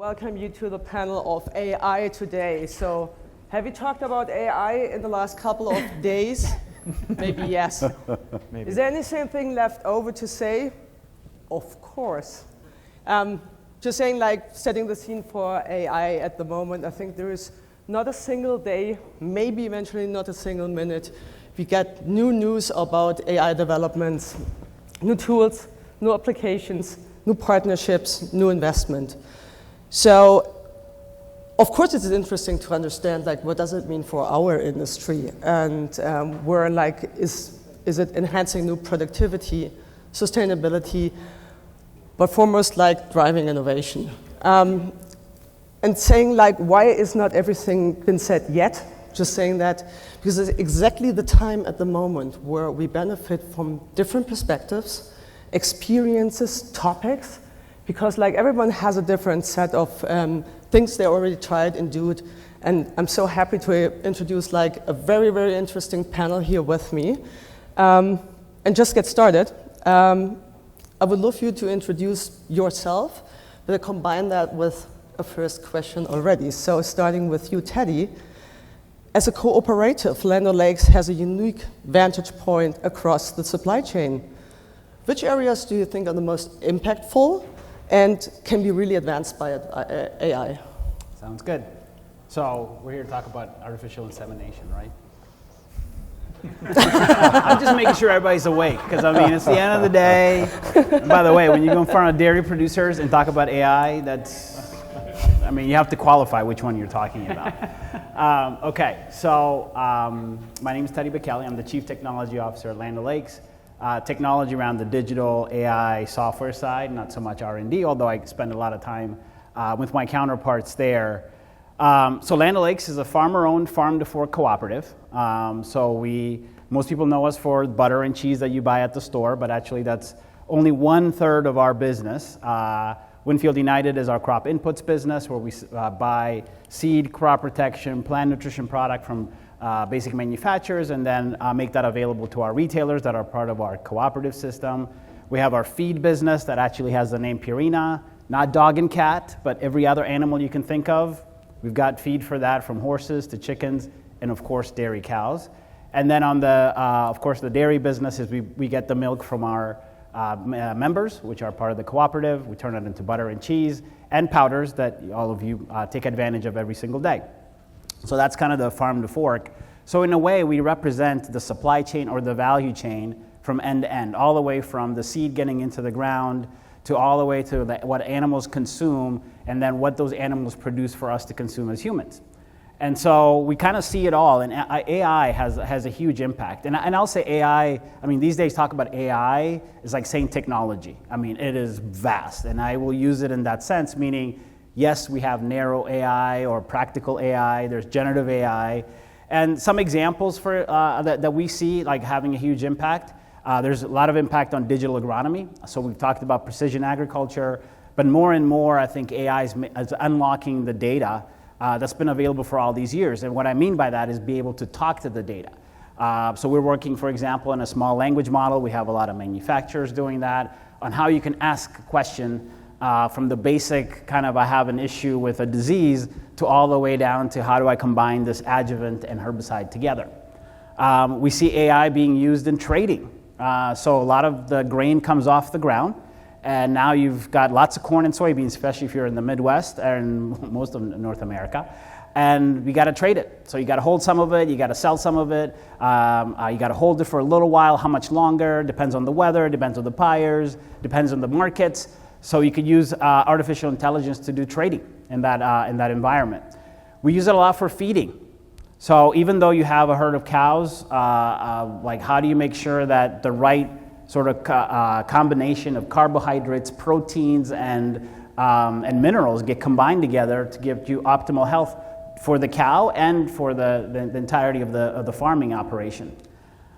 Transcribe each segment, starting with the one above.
Welcome you to the panel of AI today. So, have you talked about AI in the last couple of days? Maybe yes. Maybe. Is there anything left over to say? Of course. Just saying, like, setting the scene for AI at the moment, I think there is not a single day, maybe eventually not a single minute, we get new news about AI developments, new tools, new applications, new partnerships, new investment. So, of course, it's interesting to understand, like, what does it mean for our industry, and where, like, is it enhancing new productivity, sustainability, but foremost, like, driving innovation. And saying, like, why is not everything been said yet? Just saying that because it's exactly the time at the moment where we benefit from different perspectives, experiences, topics, because, like, everyone has a different set of things they already tried and do it. And I'm so happy to introduce, like, a very, very interesting panel here with me. And just get started. I would love you to introduce yourself, but I combine that with a first question already. So starting with you, Teddy. As a cooperative, Land O'Lakes has a unique vantage point across the supply chain. Which areas do you think are the most impactful and can be really advanced by AI? Sounds good. So we're here to talk about artificial insemination, right? I'm just making sure everybody's awake, because I mean, it's the end of the day. And by the way, when you go in front of dairy producers and talk about AI, I mean, you have to qualify which one you're talking about. Okay, so my name is Teddy Bekele. I'm the Chief Technology Officer at Land O'Lakes. Technology around the digital AI software side, not so much R&D, although I spend a lot of time with my counterparts there. So Land O'Lakes is a farmer-owned farm-to-fork cooperative. Most people know us for butter and cheese that you buy at the store, but actually that's only 1/3 of our business. Winfield United is our crop inputs business, where we buy seed, crop protection, plant nutrition product from basic manufacturers, and then make that available to our retailers that are part of our cooperative system. We have our feed business that actually has the name Purina, not dog and cat, but every other animal you can think of. We've got feed for that, from horses to chickens, and of course dairy cows. And then on the, of course, the dairy business is we get the milk from our members, which are part of the cooperative. We turn it into butter and cheese and powders that all of you take advantage of every single day. So that's kind of the farm to fork. So in a way, we represent the supply chain or the value chain from end to end, all the way from the seed getting into the ground to all the way to what animals consume, and then what those animals produce for us to consume as humans. And so we kind of see it all, and AI has a huge impact. And I'll say AI, I mean, these days talk about AI is like saying technology. I mean, it is vast, and I will use it in that sense, meaning, yes, we have narrow AI or practical AI, there's generative AI, and some examples for that we see like having a huge impact. There's a lot of impact on digital agronomy. So we've talked about precision agriculture, but more and more I think AI is unlocking the data that's been available for all these years. And what I mean by that is be able to talk to the data. So we're working, for example, in a small language model. We have a lot of manufacturers doing that, on how you can ask a question from the basic kind of I have an issue with a disease to all the way down to how do I combine this adjuvant and herbicide together. We see AI being used in trading. So a lot of the grain comes off the ground, and now you've got lots of corn and soybeans, especially if you're in the Midwest and most of North America, and we got to trade it. So you got to hold some of it, you got to sell some of it, you got to hold it for a little while. How much longer? Depends on the weather, depends on the buyers, depends on the markets. So you could use artificial intelligence to do trading in that environment. We use it a lot for feeding. So even though you have a herd of cows, like how do you make sure that the right sort of combination of carbohydrates, proteins, and minerals get combined together to give you optimal health for the cow and for the entirety of the farming operation.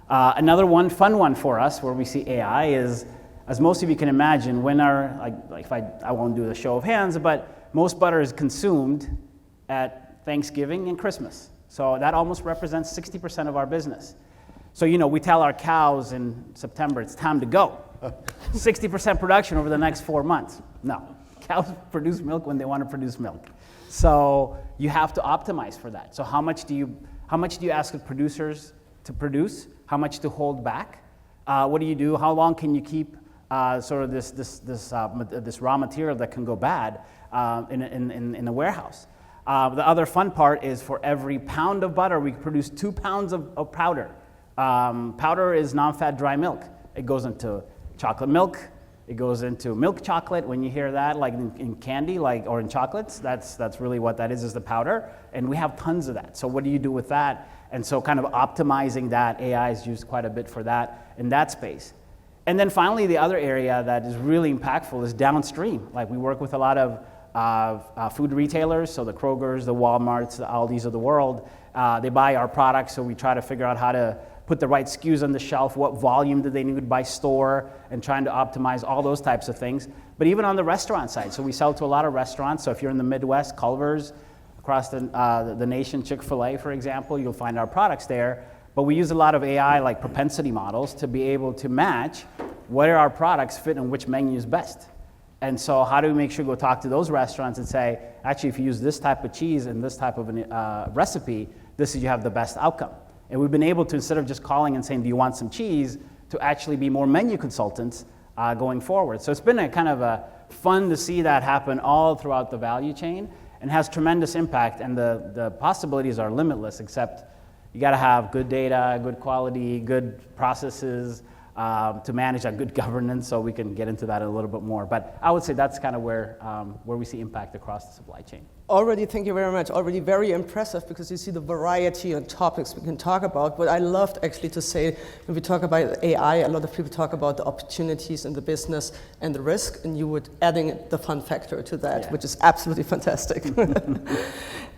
Another fun one for us where we see AI is, as most of you can imagine, when I won't do the show of hands, but most butter is consumed at Thanksgiving and Christmas. So that almost represents 60% of our business. So, we tell our cows in September, it's time to go. 60% production over the next 4 months. No, Cows produce milk when they want to produce milk. So you have to optimize for that. So how much do you ask of producers to produce? How much to hold back? What do you do? How long can you keep sort of this raw material that can go bad in a warehouse? The other fun part is for every pound of butter, we produce 2 pounds of powder. Powder is non-fat dry milk. It goes into chocolate milk. It goes into milk chocolate. When you hear that, like in candy, or in chocolates, that's really what that is the powder. And we have tons of that. So what do you do with that? And so kind of optimizing that, AI is used quite a bit for that in that space. And then finally, the other area that is really impactful is downstream. Like we work with a lot of food retailers, so the Krogers, the Walmarts, the Aldis of the world. They buy our products, so we try to figure out how to put the right SKUs on the shelf, what volume do they need by store, and trying to optimize all those types of things. But even on the restaurant side, so we sell to a lot of restaurants. So if you're in the Midwest, Culver's, across the nation, Chick-fil-A, for example, you'll find our products there. But we use a lot of AI, like propensity models, to be able to match where our products fit and which menu is best. And so how do we make sure we go talk to those restaurants and say, actually, if you use this type of cheese and this type of recipe, this is you have the best outcome. And we've been able to, instead of just calling and saying, do you want some cheese, to actually be more menu consultants going forward. So it's been a kind of a fun to see that happen all throughout the value chain and has tremendous impact. And the possibilities are limitless, except you got to have good data, good quality, good processes to manage that, good governance. So we can get into that a little bit more. But I would say that's kind of where we see impact across the supply chain. Already, thank you very much. Already very impressive because you see the variety of topics we can talk about. But I loved actually to say, when we talk about AI, a lot of people talk about the opportunities in the business and the risk, and you were adding the fun factor to that, which is absolutely fantastic.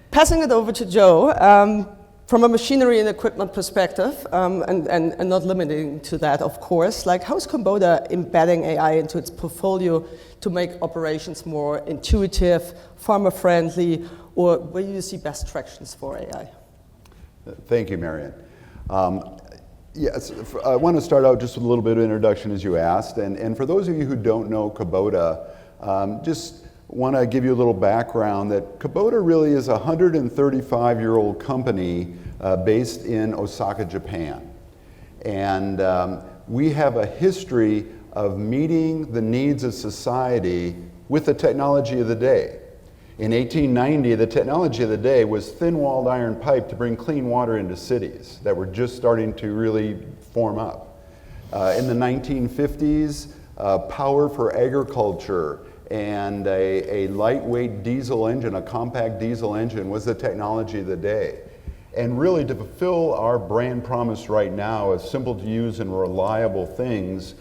Passing it over to Joe. From a machinery and equipment perspective, and not limiting to that, of course, like how is Kubota embedding AI into its portfolio to make operations more intuitive, farmer-friendly, or where do you see best tractions for AI? Thank you, Marion. Yes, I want to start out just with a little bit of introduction as you asked, and for those of you who don't know Kubota, just want to give you a little background that Kubota really is a 135-year-old company based in Osaka, Japan. And we have a history of meeting the needs of society with the technology of the day. In 1890, the technology of the day was thin-walled iron pipe to bring clean water into cities that were just starting to really form up. In the 1950s, power for agriculture and a lightweight diesel engine, a compact diesel engine, was the technology of the day. And really, to fulfill our brand promise right now of simple to use and reliable things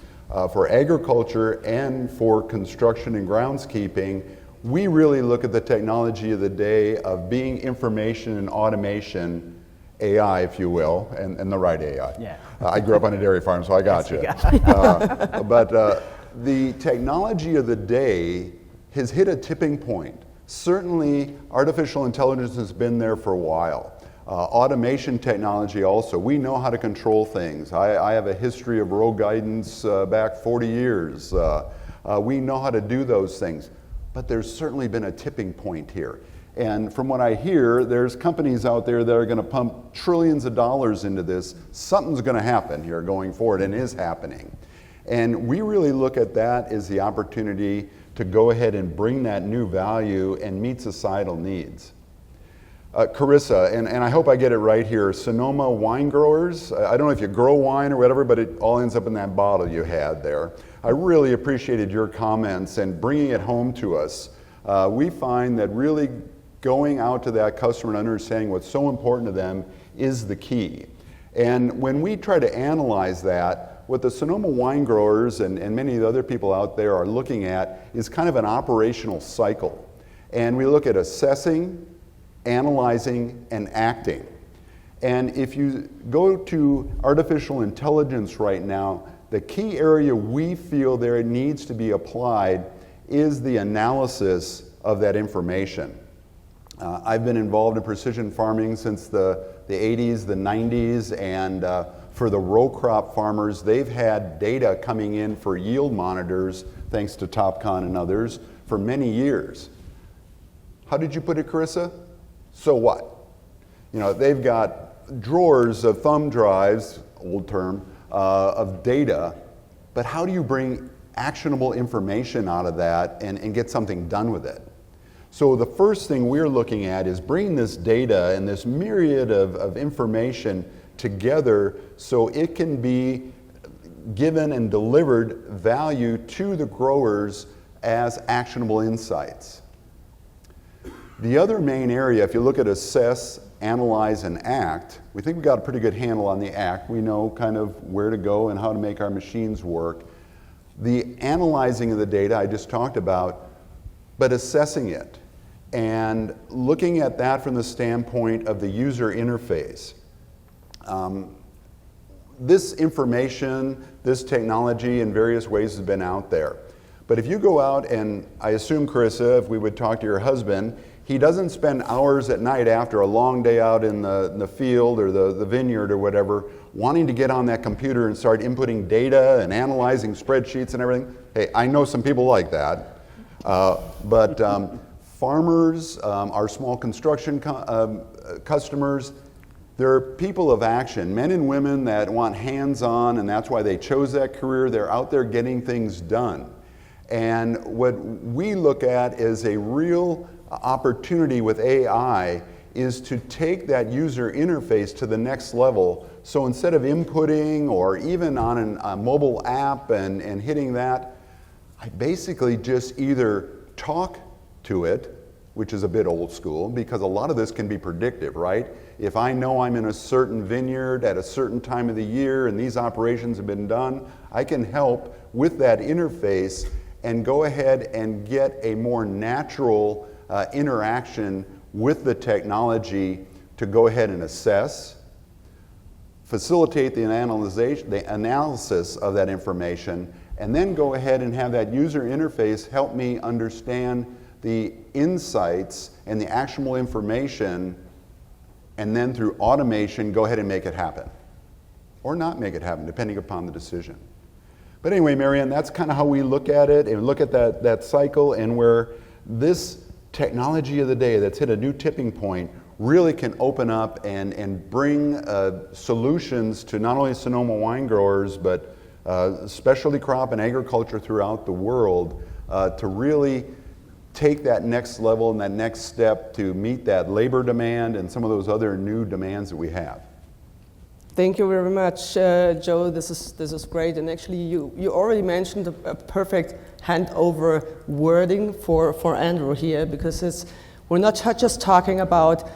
for agriculture and for construction and groundskeeping, we really look at the technology of the day of being information and automation, AI, if you will, and the right AI. Yeah. I grew up on a dairy farm, so I got you. But the technology of the day has hit a tipping point. Certainly, artificial intelligence has been there for a while. Automation technology also. We know how to control things. I have a history of road guidance back 40 years. We know how to do those things. But there's certainly been a tipping point here. And from what I hear, there's companies out there that are going to pump trillions of dollars into this. Something's going to happen here going forward, and is happening. And we really look at that as the opportunity to go ahead and bring that new value and meet societal needs. Carissa, and I hope I get it right here, Sonoma wine growers. I don't know if you grow wine or whatever, but it all ends up in that bottle you had there. I really appreciated your comments and bringing it home to us. We find that really going out to that customer and understanding what's so important to them is the key. And when we try to analyze that, what the Sonoma wine growers and many of the other people out there are looking at is kind of an operational cycle. And we look at assessing, analyzing, and acting. And if you go to artificial intelligence right now, the key area we feel there needs to be applied is the analysis of that information. I've been involved in precision farming since the 80s, the 90s, and For the row crop farmers, they've had data coming in for yield monitors, thanks to TopCon and others, for many years. How did you put it, Carissa? So what? You know, they've got drawers of thumb drives, old term, of data, but how do you bring actionable information out of that and get something done with it? So the first thing we're looking at is bringing this data and this myriad of information together so it can be given and delivered value to the growers as actionable insights. The other main area, if you look at assess, analyze, and act, we think we've got a pretty good handle on the act. We know kind of where to go and how to make our machines work. The analyzing of the data I just talked about, but assessing it and looking at that from the standpoint of the user interface. This information, this technology in various ways has been out there. But if you go out and, I assume, Carissa, if we would talk to your husband, he doesn't spend hours at night after a long day out in the field or the vineyard or whatever, wanting to get on that computer and start inputting data and analyzing spreadsheets and everything. Hey, I know some people like that. But farmers, our small construction customers, they're people of action, men and women that want hands-on, and that's why they chose that career. They're out there getting things done. And what we look at as a real opportunity with AI is to take that user interface to the next level. So instead of inputting or even on a mobile app and hitting that, I basically just either talk to it, which is a bit old school, because a lot of this can be predictive, right? If I know I'm in a certain vineyard at a certain time of the year and these operations have been done, I can help with that interface and go ahead and get a more natural interaction with the technology to go ahead and assess, facilitate the analysis of that information, and then go ahead and have that user interface help me understand the insights and the actionable information, and then through automation go ahead and make it happen. Or not make it happen, depending upon the decision. But anyway, Marianne, that's kind of how we look at it and look at that cycle, and where this technology of the day that's hit a new tipping point really can open up and bring solutions to not only Sonoma wine growers, but specialty crop and agriculture throughout the world to really take that next level and that next step to meet that labor demand and some of those other new demands that we have. Thank you very much, Joe. This is great. And actually, you already mentioned a perfect handover wording for Andrew here, because we're not just talking about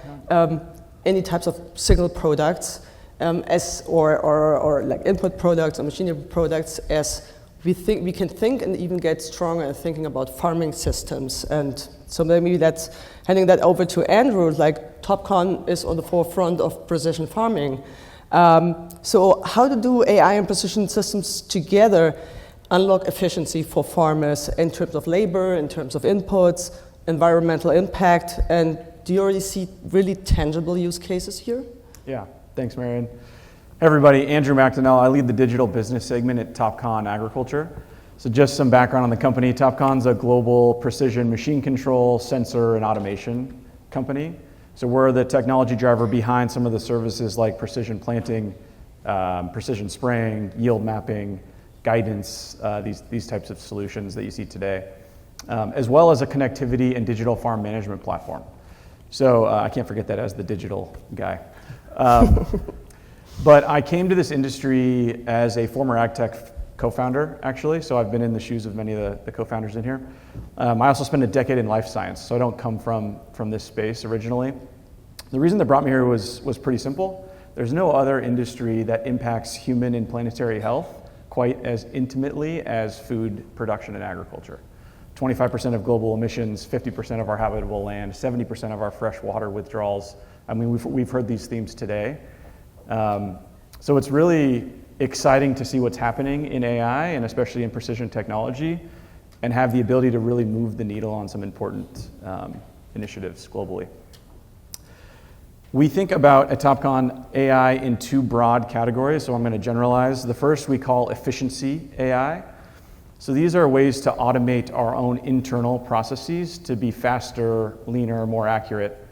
any types of single products or like input products or machinery products, as we can think and even get stronger in thinking about farming systems. And so maybe that's handing that over to Andrew. Like TopCon is on the forefront of precision farming. So how to do AI and precision systems together unlock efficiency for farmers in terms of labor, in terms of inputs, environmental impact, and do you already see really tangible use cases here? Yeah, thanks, Marion. Hey everybody, Andrew McDonnell. I lead the digital business segment at TopCon Agriculture. So just some background on the company. TopCon's a global precision machine control, sensor, and automation company. So we're the technology driver behind some of the services like precision planting, precision spraying, yield mapping, guidance, these types of solutions that you see today, as well as a connectivity and digital farm management platform. So I can't forget that as the digital guy. But I came to this industry as a former ag tech co-founder, actually. So I've been in the shoes of many of the co-founders in here. I also spent a decade in life science, so I don't come from this space originally. The reason that brought me here was pretty simple. There's no other industry that impacts human and planetary health quite as intimately as food production and agriculture. 25% of global emissions, 50% of our habitable land, 70% of our fresh water withdrawals. I mean, we've heard these themes today. So it's really exciting to see what's happening in AI and especially in precision technology, and have the ability to really move the needle on some important initiatives globally. We think about at TopCon AI in two broad categories, so I'm going to generalize. The first we call efficiency AI. So these are ways to automate our own internal processes to be faster, leaner, more accurate.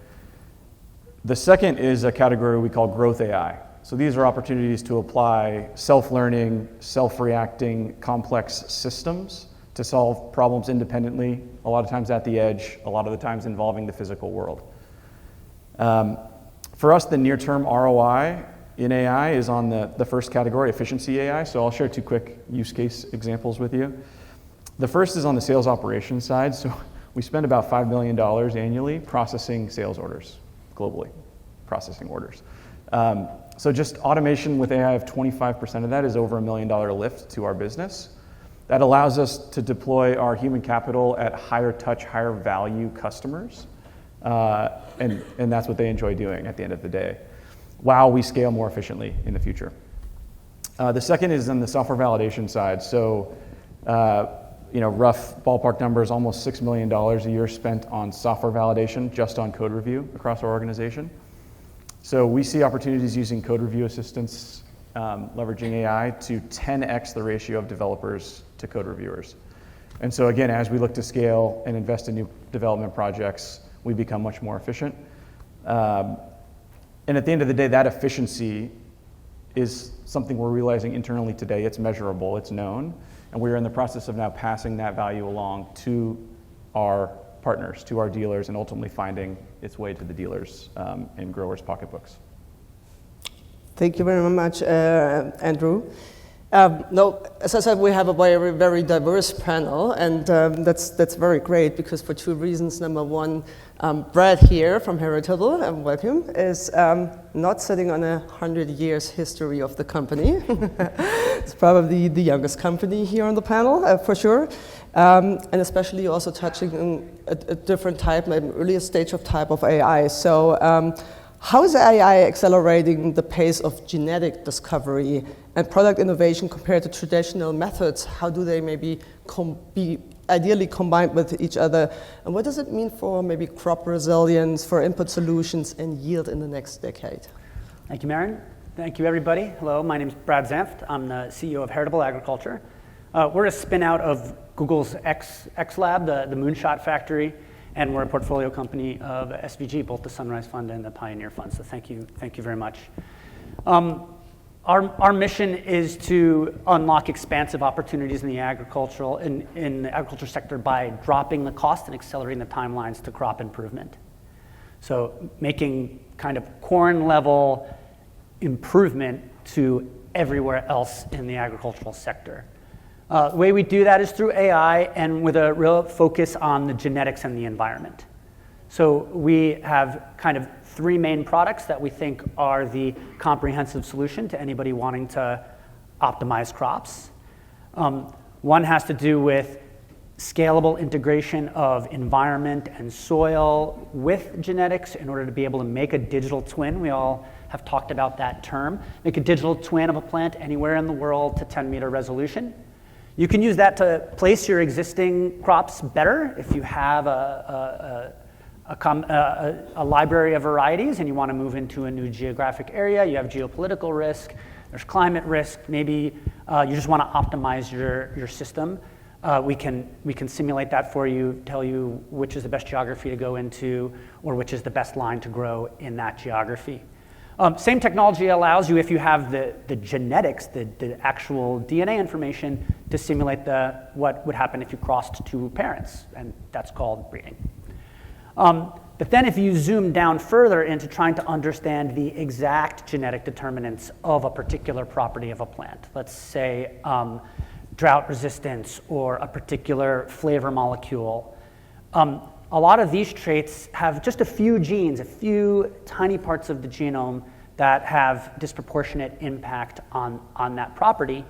The second is a category we call growth AI. So these are opportunities to apply self-learning, self-reacting, complex systems to solve problems independently, a lot of times at the edge, a lot of the times involving the physical world. For us, the near-term ROI in AI is on the first category, efficiency AI. So I'll share two quick use case examples with you. The first is on the sales operations side. So we spend about $5 million annually processing sales orders globally, processing orders. So just automation with AI of 25% of that is over $1 million lift to our business. That allows us to deploy our human capital at higher touch, higher value customers. And that's what they enjoy doing at the end of the day, while we scale more efficiently in the future. The second is on the software validation side. So, rough ballpark numbers, almost $6 million a year spent on software validation, just on code review across our organization. So we see opportunities using code review assistance, leveraging AI to 10x the ratio of developers to code reviewers. And so again, as we look to scale and invest in new development projects, we become much more efficient. And at the end of the day, that efficiency is something we're realizing internally today. It's measurable, it's known, and we're in the process of now passing that value along to our partners, to our dealers, and ultimately finding its way to the dealers and growers' pocketbooks. Thank you very much, Andrew. As I said, we have a very, very diverse panel, and that's very great because for two reasons. Number one, Brad here from Heritable, and welcome, is not sitting on 100 years history of the company. It's probably the youngest company here on the panel, for sure. And especially also touching on a different type, maybe earlier stage of type of AI. So how is AI accelerating the pace of genetic discovery and product innovation compared to traditional methods? How do they maybe be ideally combined with each other? And what does it mean for maybe crop resilience, for input solutions and yield in the next decade? Thank you, Maren. Thank you, everybody. Hello, my name is Brad Zanft. I'm the CEO of Heritable Agriculture. We're a spin out of Google's X Lab, the Moonshot Factory, and we're a portfolio company of SVG, both the Sunrise Fund and the Pioneer Fund. So thank you very much. Our mission is to unlock expansive opportunities in the agriculture sector by dropping the cost and accelerating the timelines to crop improvement. So making kind of corn level improvement to everywhere else in the agricultural sector. The way we do that is through AI and with a real focus on the genetics and the environment. So we have kind of three main products that we think are the comprehensive solution to anybody wanting to optimize crops. One has to do with scalable integration of environment and soil with genetics in order to be able to make a digital twin. We all have talked about that term. Make a digital twin of a plant anywhere in the world to 10-meter resolution. You can use that to place your existing crops better if you have a library of varieties and you want to move into a new geographic area. You have geopolitical risk, there's climate risk, maybe you just want to optimize your system. We can simulate that for you, tell you which is the best geography to go into or which is the best line to grow in that geography. Same technology allows you, if you have the genetics, the actual DNA information, to simulate what would happen if you crossed two parents, and that's called breeding. But then if you zoom down further into trying to understand the exact genetic determinants of a particular property of a plant, let's say drought resistance or a particular flavor molecule, a lot of these traits have just a few genes, a few tiny parts of the genome that have disproportionate impact on that property.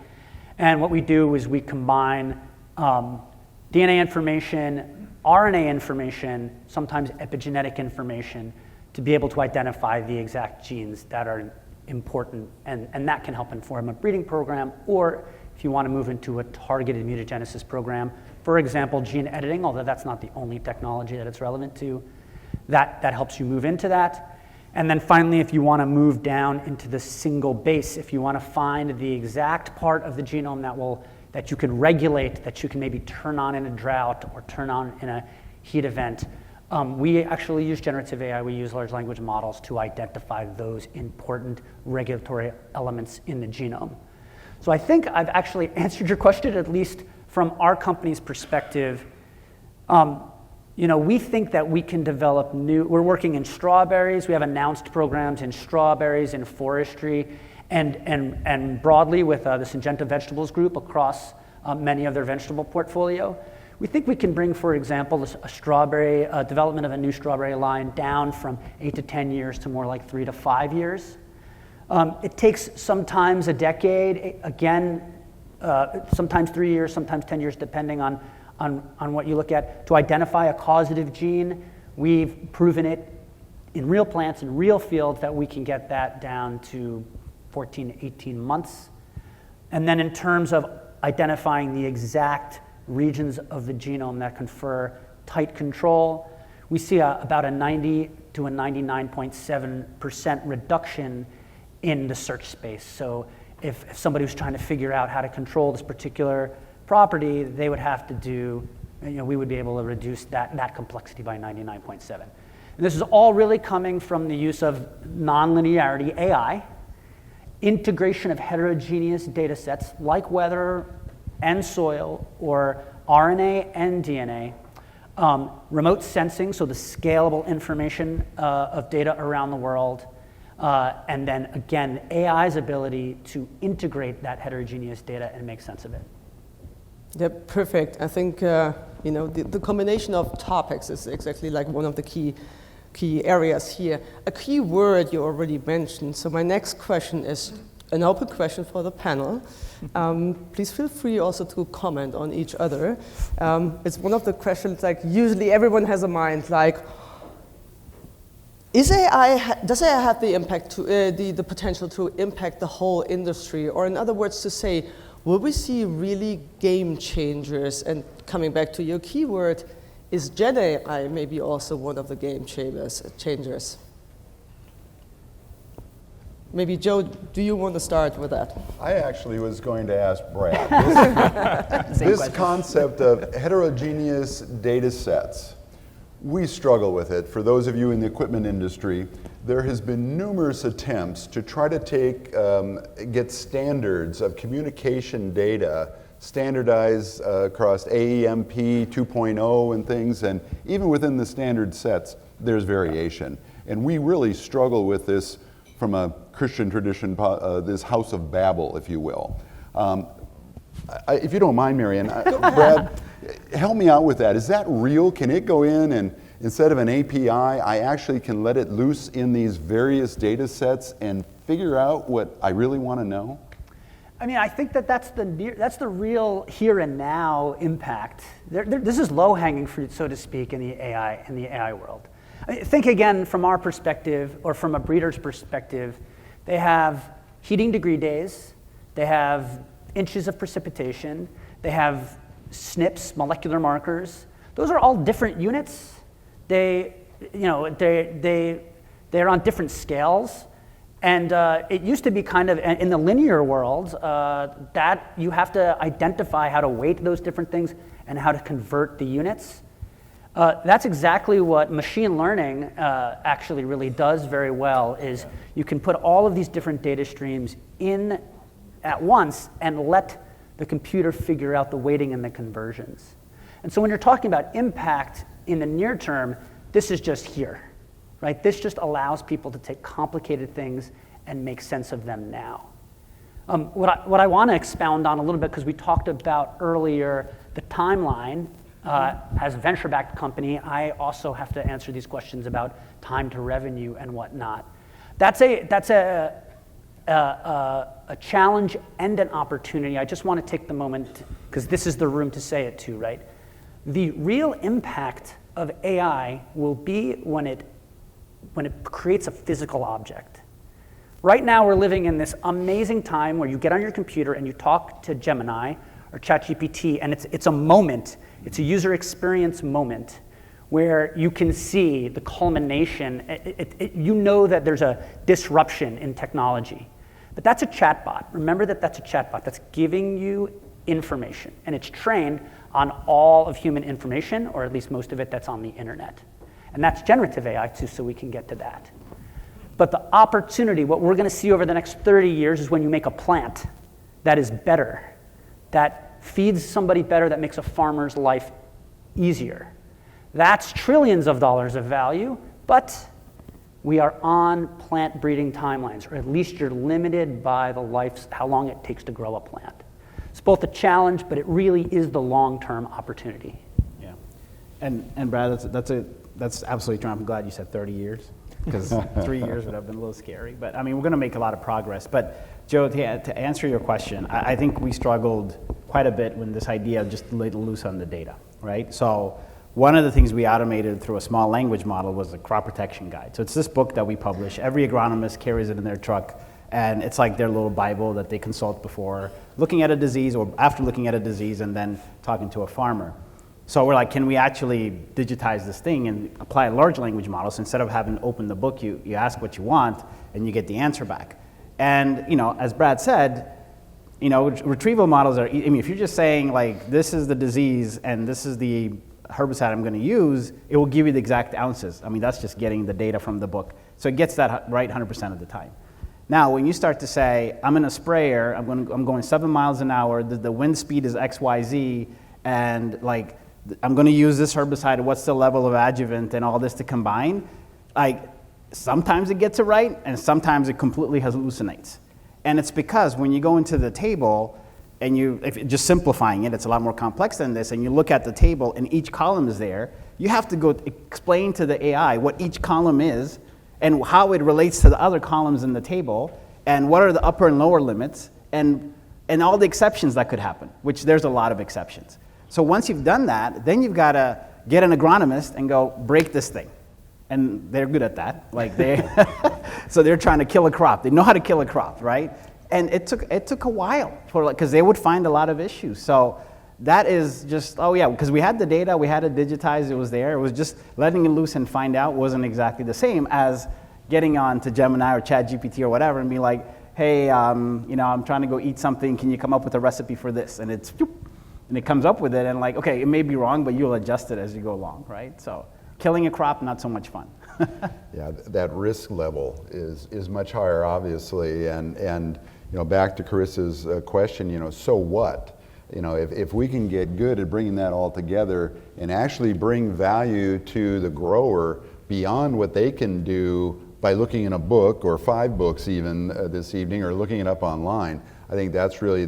And what we do is we combine DNA information, RNA information, sometimes epigenetic information, to be able to identify the exact genes that are important, and that can help inform a breeding program, or if you want to move into a targeted mutagenesis program, for example, gene editing, although that's not the only technology that it's relevant to, that helps you move into that. And then finally, if you want to move down into the single base, if you want to find the exact part of the genome that you can regulate, that you can maybe turn on in a drought or turn on in a heat event, we actually use generative AI. We use large language models to identify those important regulatory elements in the genome. So I think I've actually answered your question, at least from our company's perspective. We think that we can develop we're working in strawberries. We have announced programs in strawberries, in forestry, and broadly with the Syngenta Vegetables Group across many of their vegetable portfolio. We think we can bring, for example, a strawberry, development of a new strawberry line down from 8 to 10 years to more like 3 to 5 years. It takes sometimes a decade, again, sometimes 3 years, sometimes 10 years, depending on what you look at, to identify a causative gene. We've proven it in real plants, in real fields, that we can get that down to 14 to 18 months. And then in terms of identifying the exact regions of the genome that confer tight control, we see about a 90 to a 99.7% reduction in the search space. So if somebody was trying to figure out how to control this particular property, they would have to do, we would be able to reduce that complexity by 99.7. And this is all really coming from the use of nonlinearity AI, integration of heterogeneous data sets like weather and soil, or RNA and DNA, remote sensing, so the scalable information of data around the world, and then again, AI's ability to integrate that heterogeneous data and make sense of it. Yeah, perfect. I think the combination of topics is exactly like one of the key areas here. A key word you already mentioned. So my next question is an open question for the panel. Please feel free also to comment on each other. It's one of the questions like usually everyone has a mind like, does AI have the impact to the potential to impact the whole industry? Or in other words, to say, will we see really game changers? And coming back to your keyword, is Gen AI maybe also one of the game changers? Maybe Joe, do you want to start with that? I actually was going to ask Brad. This concept of heterogeneous data sets, we struggle with it. For those of you in the equipment industry, there has been numerous attempts to try to get standards of communication data standardized across AEMP 2.0 and things, and even within the standard sets, there's variation. And we really struggle with this from a Christian tradition, this house of Babel, if you will. If you don't mind, Marianne, Brad, help me out with that. Is that real? Can it go in and instead of an API, I actually can let it loose in these various data sets and figure out what I really want to know? I mean, I think that's the real here and now impact. This is low-hanging fruit, so to speak, in the AI world. I mean, think again from our perspective, or from a breeder's perspective. They have heating degree days. They have inches of precipitation. They have SNPs, molecular markers. Those are all different units. They're on different scales. And it used to be kind of, in the linear world, that you have to identify how to weight those different things and how to convert the units. That's exactly what machine learning actually really does very well, is you can put all of these different data streams in at once and let the computer figure out the weighting and the conversions. And so when you're talking about impact in the near term, this is just here, right? This just allows people to take complicated things and make sense of them now. What I want to expound on a little bit, because we talked about earlier the timeline. As a venture-backed company, I also have to answer these questions about time to revenue and whatnot. That's a challenge and an opportunity. I just want to take the moment, because this is the room to say it too, right? The real impact of AI will be when it creates a physical object. Right now, we're living in this amazing time where you get on your computer and you talk to Gemini or ChatGPT, and it's a moment. It's a user experience moment where you can see the culmination. You know that there's a disruption in technology. But that's a chatbot. Remember that that's a chatbot that's giving you information, and it's trained on all of human information, or at least most of it that's on the internet. And that's generative AI too, so we can get to that. But the opportunity, what we're going to see over the next 30 years is when you make a plant that is better, that feeds somebody better, that makes a farmer's life easier. That's trillions of dollars of value, but we are on plant breeding timelines, or at least you're limited by how long it takes to grow a plant. It's both a challenge, but it really is the long-term opportunity. Yeah, and Brad, that's absolutely true. I'm glad you said 30 years, because 3 years would have been a little scary. But I mean, we're going to make a lot of progress. But Joe, to answer your question, I think we struggled quite a bit when this idea of just let loose on the data, right? So one of the things we automated through a small language model was the crop protection guide. So it's this book that we publish. Every agronomist carries it in their truck, and it's like their little Bible that they consult before looking at a disease or after looking at a disease and then talking to a farmer. So we're like, can we actually digitize this thing and apply a large language model? So instead of having to open the book, you ask what you want and you get the answer back. And as Brad said, retrieval models are, if you're just saying like, this is the disease and this is the herbicide I'm going to use, it will give you the exact ounces. I mean, that's just getting the data from the book. So it gets that right 100% of the time. Now, when you start to say, I'm in a sprayer, I'm going 7 miles an hour, the wind speed is X, Y, Z, and like, I'm going to use this herbicide, what's the level of adjuvant and all this to combine, like, sometimes it gets it right, and sometimes it completely hallucinates. And it's because when you go into the table, and just simplifying it, it's a lot more complex than this, and you look at the table and each column is there, you have to go explain to the AI what each column is and how it relates to the other columns in the table, and what are the upper and lower limits, and all the exceptions that could happen, which there's a lot of exceptions. So once you've done that, then you've got to get an agronomist and go, break this thing. And they're good at that. Like so they're trying to kill a crop. They know how to kill a crop, right? And it took a while because they would find a lot of issues. So that is just, because we had the data, we had it digitized, it was there. It was just letting it loose and find out wasn't exactly the same as getting on to Gemini or ChatGPT or whatever and be like, hey, I'm trying to go eat something. Can you come up with a recipe for this? And it comes up with it and like, okay, it may be wrong, but you'll adjust it as you go along, right? So killing a crop, not so much fun. Yeah, that risk level is much higher, obviously, and back to Carissa's question, so what? If we can get good at bringing that all together and actually bring value to the grower beyond what they can do by looking in a book or 5 books even this evening or looking it up online, I think that's really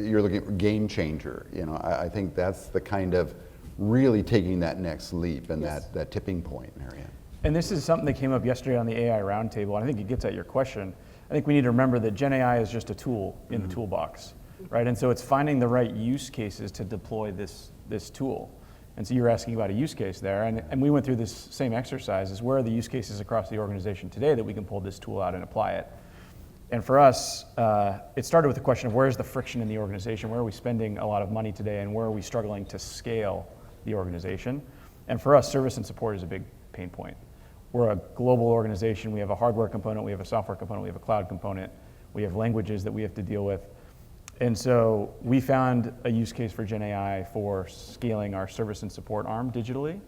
you're looking at game changer. I think that's the kind of really taking that next leap and yes. that tipping point, Marianne. And this is something that came up yesterday on the AI roundtable, and I think it gets at your question. I think we need to remember that Gen AI is just a tool in the toolbox, right? And so it's finding the right use cases to deploy this tool. And so you're asking about a use case there, and we went through this same exercise, is where are the use cases across the organization today that we can pull this tool out and apply it? And for us, it started with the question of where's the friction in the organization? Where are we spending a lot of money today, and where are we struggling to scale the organization? And for us, service and support is a big pain point. We're a global organization. We have a hardware component, we have a software component, we have a cloud component, we have languages that we have to deal with. And so we found a use case for Gen AI for scaling our service and support arm digitally.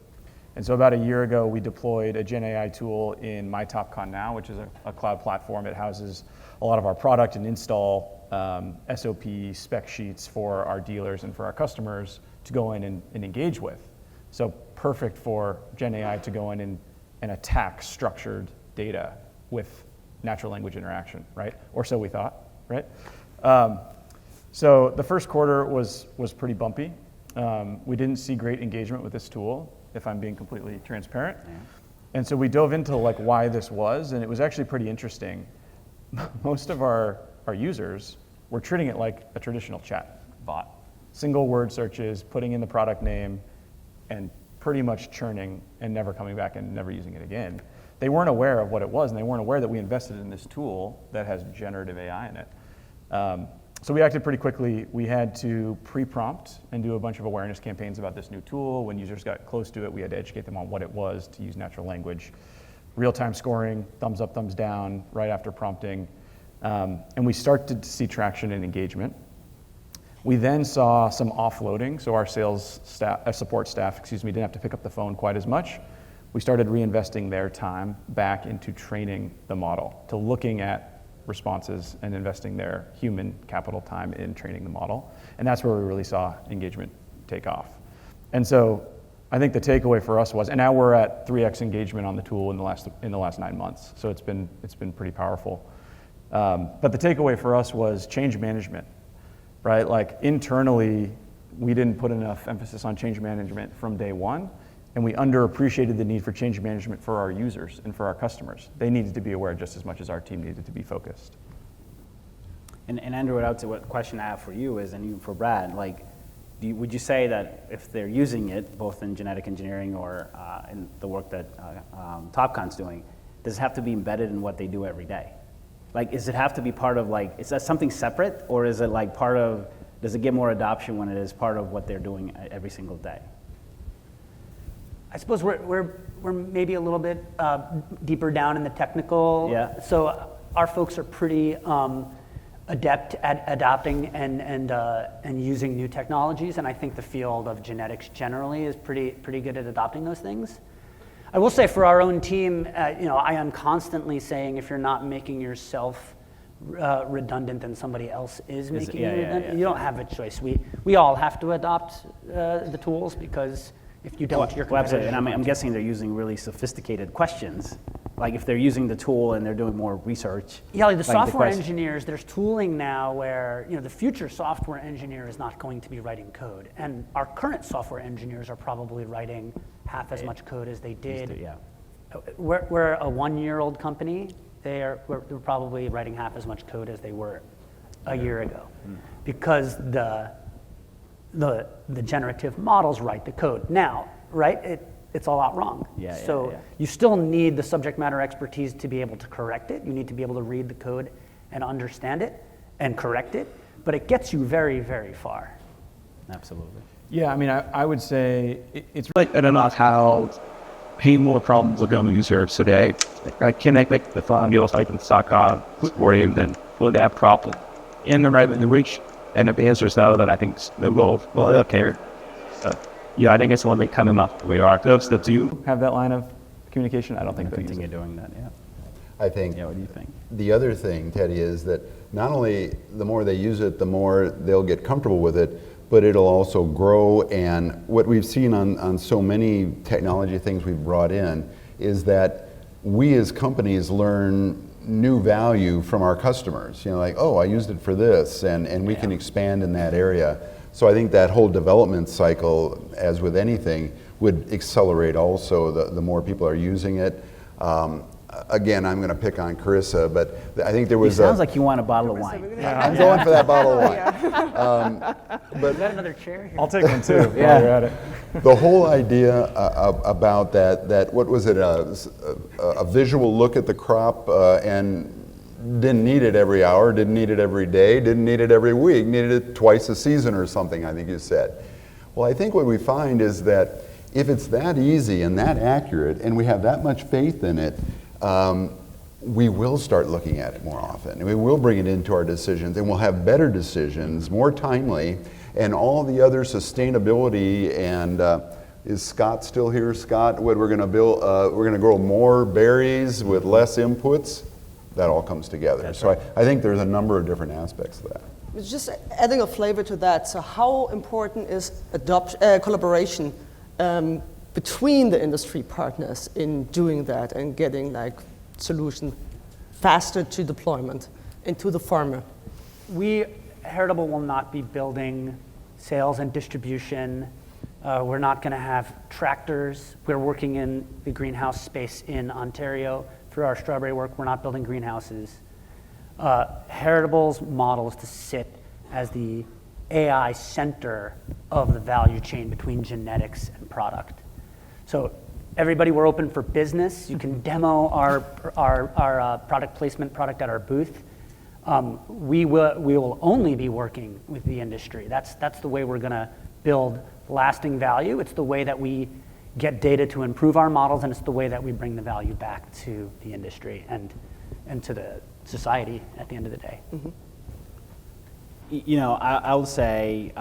And so about a year ago, we deployed a Gen AI tool in MyTopCon Now, which is a cloud platform. It houses a lot of our product and install SOP spec sheets for our dealers and for our customers to go in and engage with. So perfect for Gen AI to go in and attack structured data with natural language interaction, right? Or so we thought, right? So the first quarter was pretty bumpy. We didn't see great engagement with this tool, if I'm being completely transparent. Yeah. And so we dove into like why this was, and it was actually pretty interesting. Most of our users were treating it like a traditional chat bot. Single word searches, putting in the product name, and pretty much churning and never coming back and never using it again. They weren't aware of what it was, and they weren't aware that we invested in this tool that has generative AI in it. So we acted pretty quickly. We had to pre-prompt and do a bunch of awareness campaigns about this new tool. When users got close to it, we had to educate them on what it was, to use natural language. Real-time scoring, thumbs up, thumbs down, right after prompting. And we started to see traction and engagement. We then saw some offloading, so our support staff, didn't have to pick up the phone quite as much. We started reinvesting their time back into training the model, to looking at responses and investing their human capital time in training the model. And that's where we really saw engagement take off. And so I think the takeaway for us was, and now we're at 3x engagement on the tool in the last 9 months. So it's been pretty powerful. But the takeaway for us was change management, right? Like internally, we didn't put enough emphasis on change management from day one, and we underappreciated the need for change management for our users and for our customers. They needed to be aware just as much as our team needed to be focused. And Andrew, what question I have for you is, and even for Brad, like, would you say that if they're using it, both in genetic engineering or in the work that TopCon's doing, does it have to be embedded in what they do every day? Like, does it have to be part of, like, is that something separate, or is it like part of, does it get more adoption when it is part of what they're doing every single day? I suppose we're maybe a little bit deeper down in the technical. Yeah. So our folks are pretty adept at adopting and using new technologies, and I think the field of genetics generally is pretty good at adopting those things. I will say for our own team, I am constantly saying if you're not making yourself redundant, then somebody else is making you redundant. Yeah. You don't have a choice. We all have to adopt the tools, because if you don't, you're absolutely. And I'm guessing they're using really sophisticated questions. Like if they're using the tool and they're doing more research. Yeah, like the software engineers, there's tooling now where the future software engineer is not going to be writing code. And our current software engineers are probably writing half as much code as they did. Yeah. We're a 1-year-old company. They're probably writing half as much code as they were a year ago, because the generative models write the code. Now, right, it's a lot wrong. So you still need the subject matter expertise to be able to correct it. You need to be able to read the code and understand it and correct it, but it gets you very, very far. Absolutely. Yeah, I mean, I would say it's like, I don't know how painful problems are going to users today. I connect like the fundamentals I can suck on for you, then for that problem. And the right in the reach, and the answers now that I think they will okay. I think it's one they come up. We are those that do have that line of communication. I don't think they'll continue doing that. Yeah. I think. Yeah. What do you think? The other thing, Teddy, is that not only the more they use it, the more they'll get comfortable with it, but it'll also grow. And what we've seen on so many technology things we've brought in is that we as companies learn new value from our customers. Like, oh, I used it for this, and we can expand in that area. So I think that whole development cycle, as with anything, would accelerate also the more people are using it. Again, I'm going to pick on Carissa, but I think there was sounds like you want a bottle of wine. I'm going for that bottle of wine. But is that another chair here? I'll take one too while you're at it. The whole idea about that what was it, a visual look at the crop and didn't need it every hour, didn't need it every day, didn't need it every week, needed it twice a season or something, I think you said. Well, I think what we find is that if it's that easy and that accurate and we have that much faith in it, we will start looking at it more often. We will bring it into our decisions, and we'll have better decisions, more timely, and all the other sustainability. And is Scott still here? Scott, what we're going to build? We're going to grow more berries with less inputs. That all comes together. That's so right. I think there's a number of different aspects to that. It's just adding a flavor to that. So how important is collaboration between the industry partners in doing that and getting solution faster to deployment into the farmer? We, Heritable, will not be building sales and distribution. We're not going to have tractors. We're working in the greenhouse space in Ontario. Through our strawberry work, we're not building greenhouses. Heritable's model is to sit as the AI center of the value chain between genetics and product. So everybody, we're open for business. You can demo our product placement product at our booth. we will only be working with the industry. That's the way we're going to build lasting value. It's the way that we get data to improve our models, and it's the way that we bring the value back to the industry and to the society at the end of the day. Mm-hmm. You know, I would say,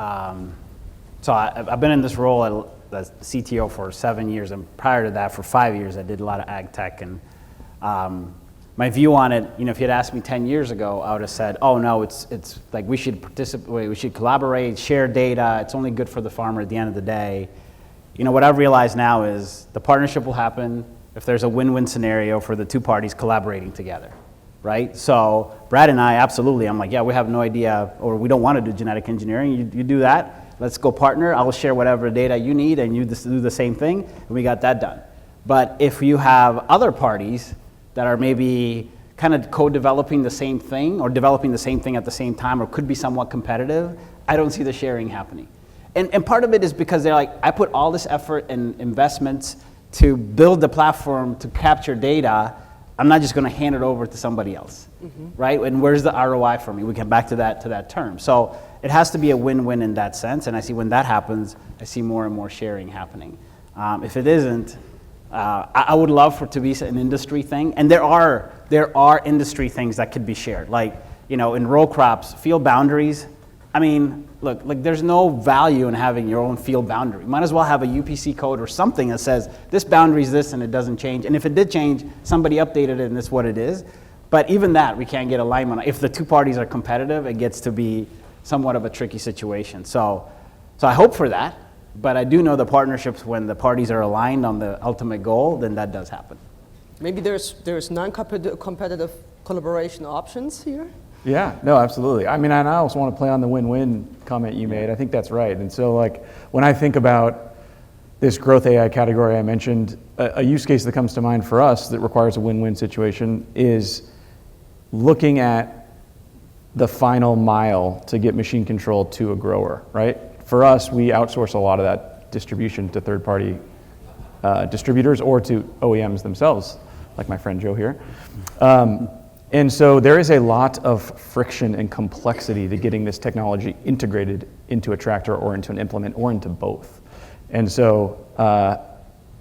so I've been in this role as CTO for 7 years, and prior to that, for 5 years, I did a lot of ag tech. And my view on it, you know, if you had asked me 10 years ago, I would have said, oh no, it's like we should participate, we should collaborate, share data. It's only good for the farmer at the end of the day. You know, what I've realized now is the partnership will happen if there's a win-win scenario for the two parties collaborating together, right? So Brad and I, absolutely, I'm like, yeah, we have no idea, or we don't want to do genetic engineering. You do that, let's go partner. I will share whatever data you need, and you just do the same thing, and we got that done. But if you have other parties that are maybe kind of co-developing the same thing, or developing the same thing at the same time, or could be somewhat competitive, I don't see the sharing happening. And part of it is because they're like, I put all this effort and investments to build the platform to capture data. I'm not just going to hand it over to somebody else, right? And where's the ROI for me? We get back to that term. So it has to be a win-win in that sense. And I see when that happens, I see more and more sharing happening. If it isn't, I would love for it to be an industry thing. And there are industry things that could be shared. Like, you know, in row crops, field boundaries. I mean, look, like there's no value in having your own field boundary. You might as well have a UPC code or something that says this boundary is this and it doesn't change. And if it did change, somebody updated it and this is what it is. But even that, we can't get alignment. If the two parties are competitive, it gets to be somewhat of a tricky situation. So I hope for that. But I do know the partnerships, when the parties are aligned on the ultimate goal, then that does happen. Maybe there's non-competitive collaboration options here? Yeah, no, absolutely. I mean, and I also want to play on the win-win comment you made. I think that's right. And so, like, when I think about this growth AI category I mentioned, a use case that comes to mind for us that requires a win-win situation is looking at the final mile to get machine control to a grower, right? For us, we outsource a lot of that distribution to third-party distributors or to OEMs themselves, like my friend Joe here. And so there is a lot of friction and complexity to getting this technology integrated into a tractor or into an implement or into both. And so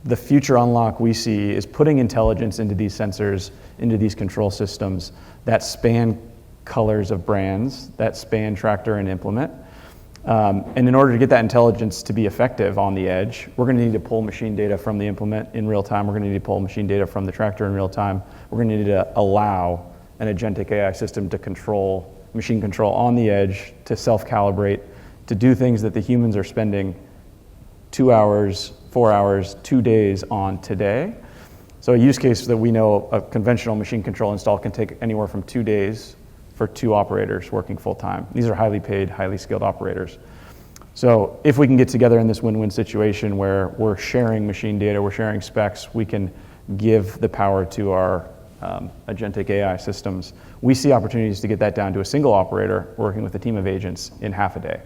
the future unlock we see is putting intelligence into these sensors, into these control systems that span colors of brands, that span tractor and implement. And in order to get that intelligence to be effective on the edge, we're going to need to pull machine data from the implement in real time. We're going to need to pull machine data from the tractor in real time. We're going to need to allow an agentic AI system to control, machine control on the edge, to self-calibrate, to do things that the humans are spending 2 hours, 4 hours, 2 days on today. So a use case that we know a conventional machine control install can take anywhere from 2 days for 2 operators working full time. These are highly paid, highly skilled operators. So if we can get together in this win-win situation where we're sharing machine data, we're sharing specs, we can give the power to our agentic AI systems, we see opportunities to get that down to a single operator working with a team of agents in half a day.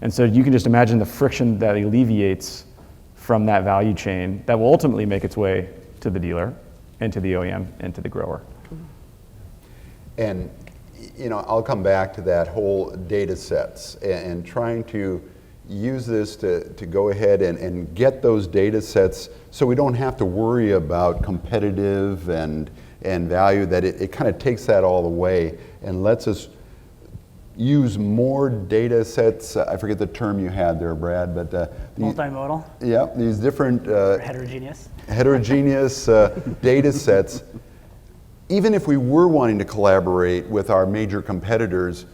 And so you can just imagine the friction that alleviates from that value chain that will ultimately make its way to the dealer and to the OEM and to the grower. And you know, I'll come back to that whole data sets and trying to use this to go ahead and get those data sets so we don't have to worry about competitive and value, that it kind of takes that all away and lets us use more data sets. I forget the term you had there, Brad, but multimodal. Yeah, these different heterogeneous data sets. Even if we were wanting to collaborate with our major competitors,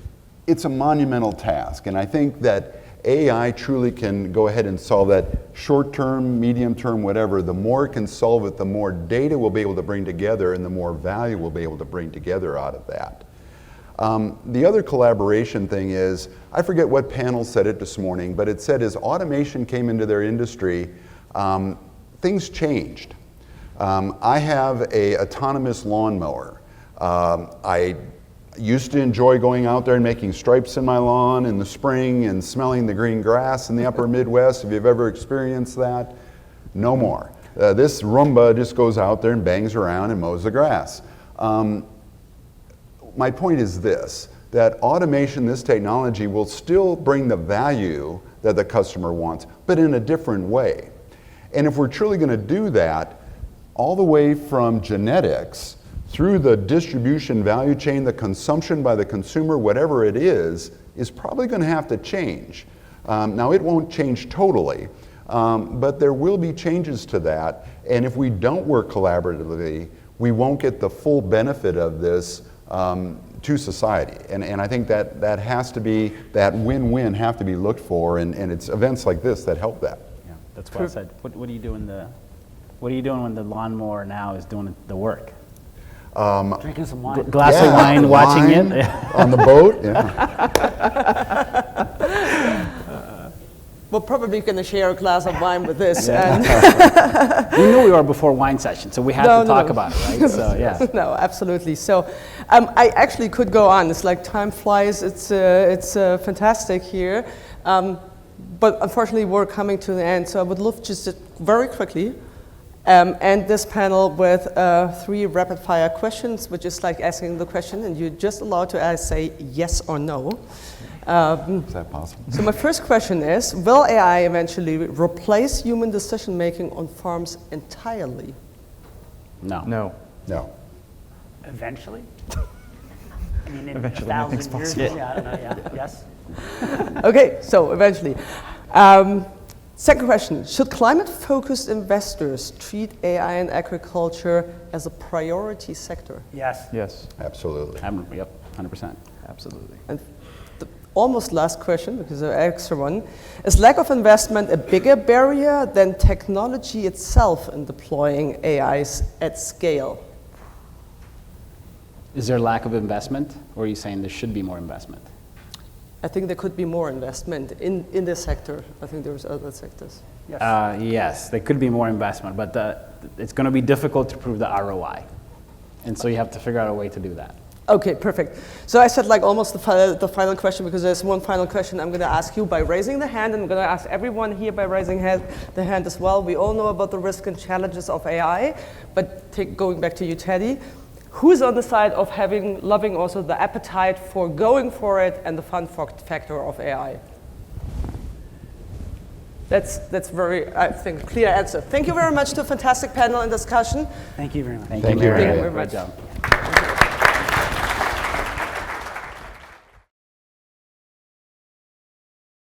it's a monumental task. And I think that AI truly can go ahead and solve that short term, medium term, whatever. The more it can solve it, the more data we'll be able to bring together and the more value we'll be able to bring together out of that. The other collaboration thing is, I forget what panel said it this morning, but it said as automation came into their industry, things changed. I have a autonomous lawnmower. I used to enjoy going out there and making stripes in my lawn in the spring and smelling the green grass in the upper Midwest. If you've ever experienced that, no more. This Roomba just goes out there and bangs around and mows the grass. my point is this, that automation, this technology, will still bring the value that the customer wants, but in a different way. And if we're truly going to do that, all the way from genetics through the distribution value chain, the consumption by the consumer, whatever it is probably going to have to change. Now, it won't change totally, but there will be changes to that. And if we don't work collaboratively, we won't get the full benefit of this to society. And I think that has to be, that win-win have to be looked for, and it's events like this that help that. Yeah, that's well said. What do you do when the lawnmower now is doing the work? Drinking some wine. Glass of wine, watching it on the boat. Yeah. We're probably going to share a glass of wine with this. Yeah. And we knew we were before wine session, so we had to talk about it, right? So yeah. No, absolutely. So I actually could go on. It's like time flies. It's fantastic here. But unfortunately, we're coming to the end. So I would love just to very quickly end this panel with 3 rapid fire questions, which is like asking the question, and you're just allowed to say yes or no. Is that possible? So my first question is, will AI eventually replace human decision making on farms entirely? No. No. No. Eventually? I mean, in Eventually, 1,000 nothing's years? possible. Yeah, I don't know, yeah. Yes? Okay, so eventually. Second question, should climate-focused investors treat AI in agriculture as a priority sector? Yes. Yes. Absolutely. Yep, 100%. Absolutely. And the almost last question, because an extra one, is lack of investment a bigger barrier than technology itself in deploying AIs at scale? Is there lack of investment, or are you saying there should be more investment? I think there could be more investment in this sector. I think there's other sectors. Yes. Yes, there could be more investment, but it's going to be difficult to prove the ROI. And so you have to figure out a way to do that. Okay, perfect. So I said like almost the final question, because there's one final question I'm going to ask you by raising the hand, and I'm going to ask everyone here by raising the hand as well. We all know about the risks and challenges of AI, but going back to you, Teddy, who's on the side of loving also the appetite for going for it and the fun factor of AI? That's very, I think, clear answer. Thank you very much to a fantastic panel and discussion. Thank you very much. Thank Thank you you very very much. much. Great job.